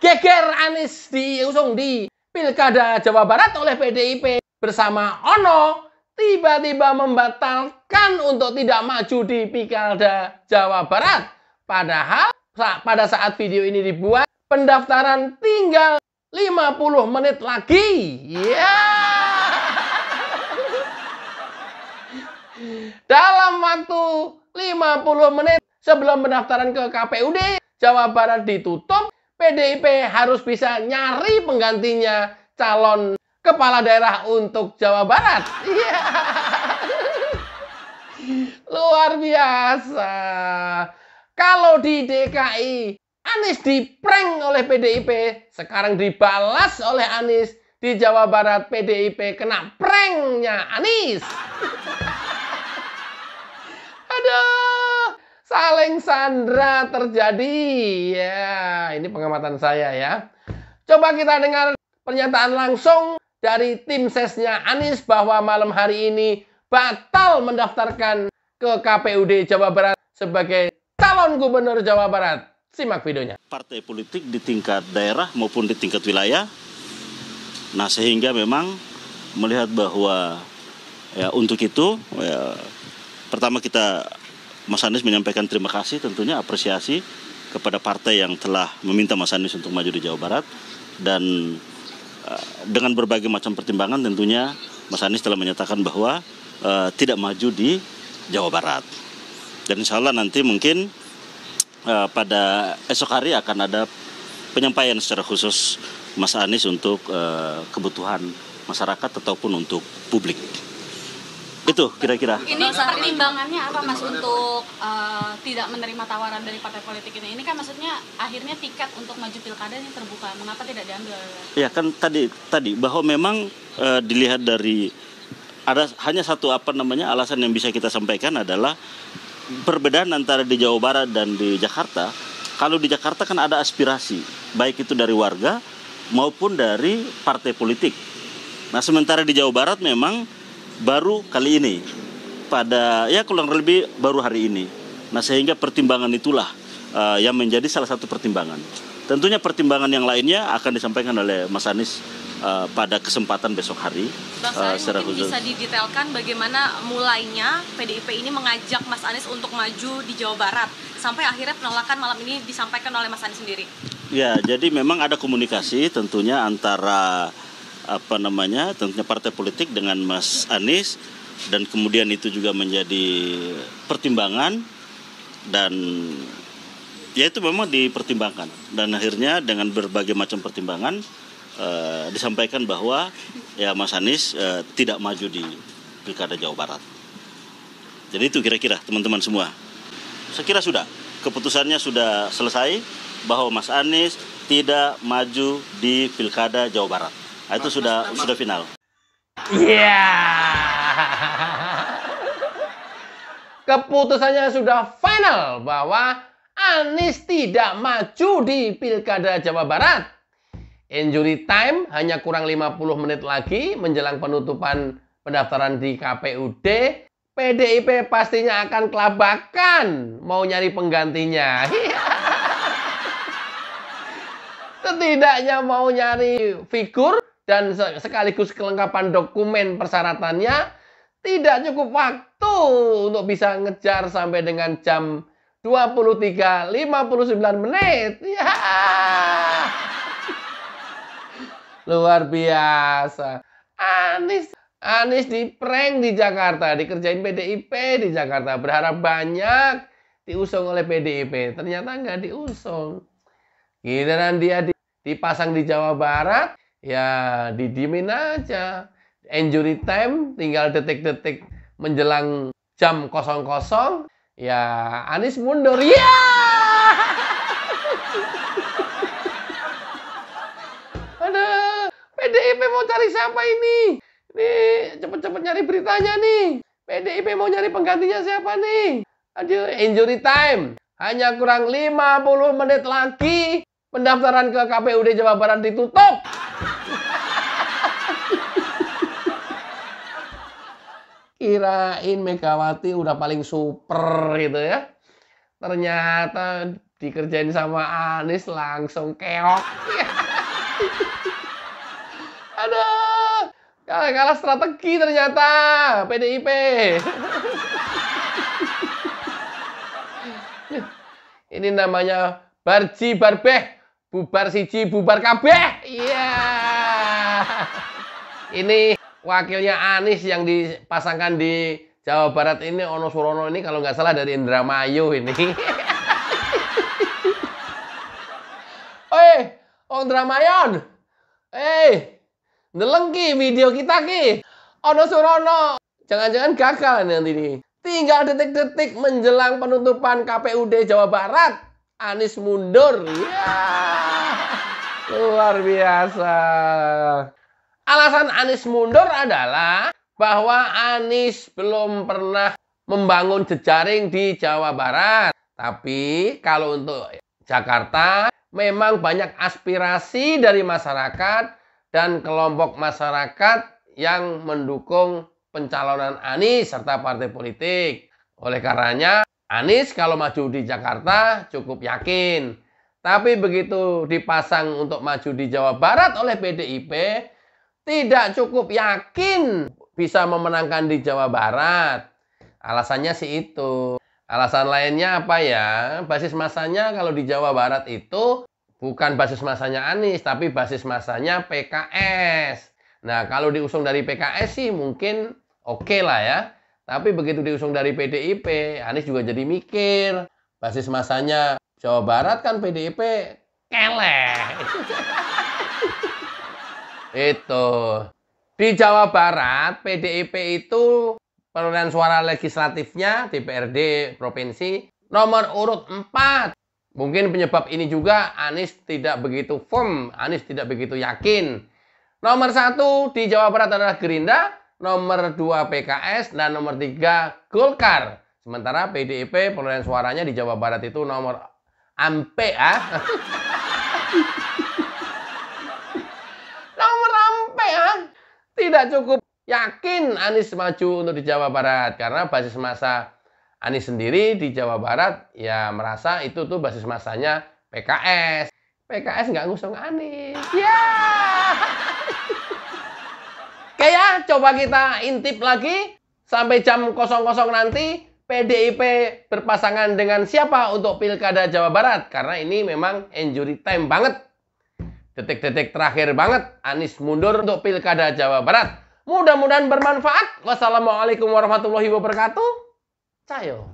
Geger Anies diusung di Pilkada Jawa Barat oleh PDIP bersama Ono tiba-tiba membatalkan untuk tidak maju di Pilkada Jawa Barat. Padahal pada saat video ini dibuat, pendaftaran tinggal 50 menit lagi. Ya. Dalam waktu 50 menit sebelum pendaftaran ke KPUD Jawa Barat ditutup, PDIP harus bisa nyari penggantinya calon kepala daerah untuk Jawa Barat. Ya. Luar biasa. Kalau di DKI Anies diprank oleh PDIP, sekarang dibalas oleh Anies. Di Jawa Barat PDIP kena pranknya Anies. Aduh, saling sandra terjadi. Ya, ini pengamatan saya ya. Coba kita dengar pernyataan langsung dari tim sesnya Anies bahwa malam hari ini batal mendaftarkan ke KPUD Jawa Barat sebagai calon gubernur Jawa Barat. Simak videonya. Partai politik di tingkat daerah maupun di tingkat wilayah. Nah, sehingga memang melihat bahwa ya untuk itu ya, pertama Mas Anies menyampaikan terima kasih, tentunya apresiasi kepada partai yang telah meminta Mas Anies untuk maju di Jawa Barat. Dan dengan berbagai macam pertimbangan tentunya Mas Anies telah menyatakan bahwa tidak maju di Jawa Barat. Dan insya Allah nanti mungkin pada esok hari akan ada penyampaian secara khusus Mas Anies untuk kebutuhan masyarakat ataupun untuk publik. Itu kira-kira. Ini pertimbangannya apa Mas untuk tidak menerima tawaran dari partai politik ini? Ini kan maksudnya akhirnya tiket untuk maju pilkada ini terbuka. Mengapa tidak diambil? Ya kan tadi bahwa memang dilihat dari ada hanya satu alasan yang bisa kita sampaikan adalah perbedaan antara di Jawa Barat dan di Jakarta. Kalau di Jakarta kan ada aspirasi, baik itu dari warga maupun dari partai politik. Nah, sementara di Jawa Barat memang baru kali ini, pada ya kurang lebih baru hari ini. Nah, sehingga pertimbangan itulah yang menjadi salah satu pertimbangan. Tentunya pertimbangan yang lainnya akan disampaikan oleh Mas Anies pada kesempatan besok hari. Bang Sari, mungkin bisa didetailkan bagaimana mulainya PDIP ini mengajak Mas Anies untuk maju di Jawa Barat sampai akhirnya penolakan malam ini disampaikan oleh Mas Anies sendiri. Ya, jadi memang ada komunikasi tentunya antara tentunya partai politik dengan Mas Anies, dan kemudian itu juga menjadi pertimbangan, dan ya itu memang dipertimbangkan, dan akhirnya dengan berbagai macam pertimbangan disampaikan bahwa ya Mas Anies tidak maju di Pilkada Jawa Barat. Jadi itu kira-kira teman-teman semua. Saya kira sudah, keputusannya sudah selesai bahwa Mas Anies tidak maju di Pilkada Jawa Barat. Nah, itu sudah final. Iya. Keputusannya sudah final bahwa Anies tidak maju di Pilkada Jawa Barat. Injury time hanya kurang 50 menit lagi menjelang penutupan pendaftaran di KPUD. PDIP pastinya akan kelabakan mau nyari penggantinya. Setidaknya mau nyari figur dan sekaligus kelengkapan dokumen persyaratannya, tidak cukup waktu untuk bisa ngejar sampai dengan jam 23.59 menit. Ya. Luar biasa. Anies diprank di Jakarta, dikerjain PDIP di Jakarta, berharap banyak diusung oleh PDIP. Ternyata nggak diusung. Giliran dia dipasang di Jawa Barat, ya didiemin aja. Injury time tinggal detik-detik menjelang jam 00, ya Anies mundur. Ya. Aduh, PDIP mau cari siapa ini? Nih, cepet-cepet nyari beritanya nih. PDIP mau nyari penggantinya siapa nih? Aduh, injury time. Hanya kurang 50 menit lagi pendaftaran ke KPUD Jawa Barat ditutup. Kirain Megawati udah paling super gitu ya. Ternyata dikerjain sama Anies langsung keok. Aduh, kalah strategi ternyata PDIP. Ini namanya barji barbeh, bubar siji bubar kabeh. Iya. Ini wakilnya Anies yang dipasangkan di Jawa Barat ini, Ono Surono ini kalau nggak salah dari Indramayu ini. Oi, Indramayon. Ndeleng ki video kita ki. Ono Surono. Jangan-jangan gagal nanti ini. Tinggal detik-detik menjelang penutupan KPUD Jawa Barat. Anies mundur. Ya. Luar biasa. Alasan Anies mundur adalah bahwa Anies belum pernah membangun jejaring di Jawa Barat. Tapi kalau untuk Jakarta memang banyak aspirasi dari masyarakat dan kelompok masyarakat yang mendukung pencalonan Anies serta partai politik. Oleh karenanya, Anies kalau maju di Jakarta cukup yakin. Tapi begitu dipasang untuk maju di Jawa Barat oleh PDIP, tidak cukup yakin bisa memenangkan di Jawa Barat. Alasannya sih itu. Alasan lainnya apa ya? Basis masanya kalau di Jawa Barat itu bukan basis masanya Anies, tapi basis masanya PKS. Nah, kalau diusung dari PKS sih mungkin oke lah ya. Tapi begitu diusung dari PDIP, Anies juga jadi mikir. Basis masanya Jawa Barat kan PDIP keleh. Itu. Di Jawa Barat, PDIP itu perolehan suara legislatifnya DPRD provinsi nomor urut 4. Mungkin penyebab ini juga Anies tidak begitu firm, Anies tidak begitu yakin. Nomor 1 di Jawa Barat adalah Gerindra, nomor 2 PKS, dan nomor 3 Golkar. Sementara PDIP perolehan suaranya di Jawa Barat itu nomor ampe ah. Nomor ampe ah. Tidak cukup yakin Anies maju untuk di Jawa Barat karena basis massa Anies sendiri di Jawa Barat ya merasa itu tuh basis massanya PKS. PKS nggak ngusung Anies. Ya. Oke ya, coba kita intip lagi sampai jam 00 nanti PDIP berpasangan dengan siapa untuk Pilkada Jawa Barat karena ini memang injury time banget. Detik-detik terakhir banget Anies mundur untuk Pilkada Jawa Barat. Mudah-mudahan bermanfaat. Wassalamualaikum warahmatullahi wabarakatuh. Cayo.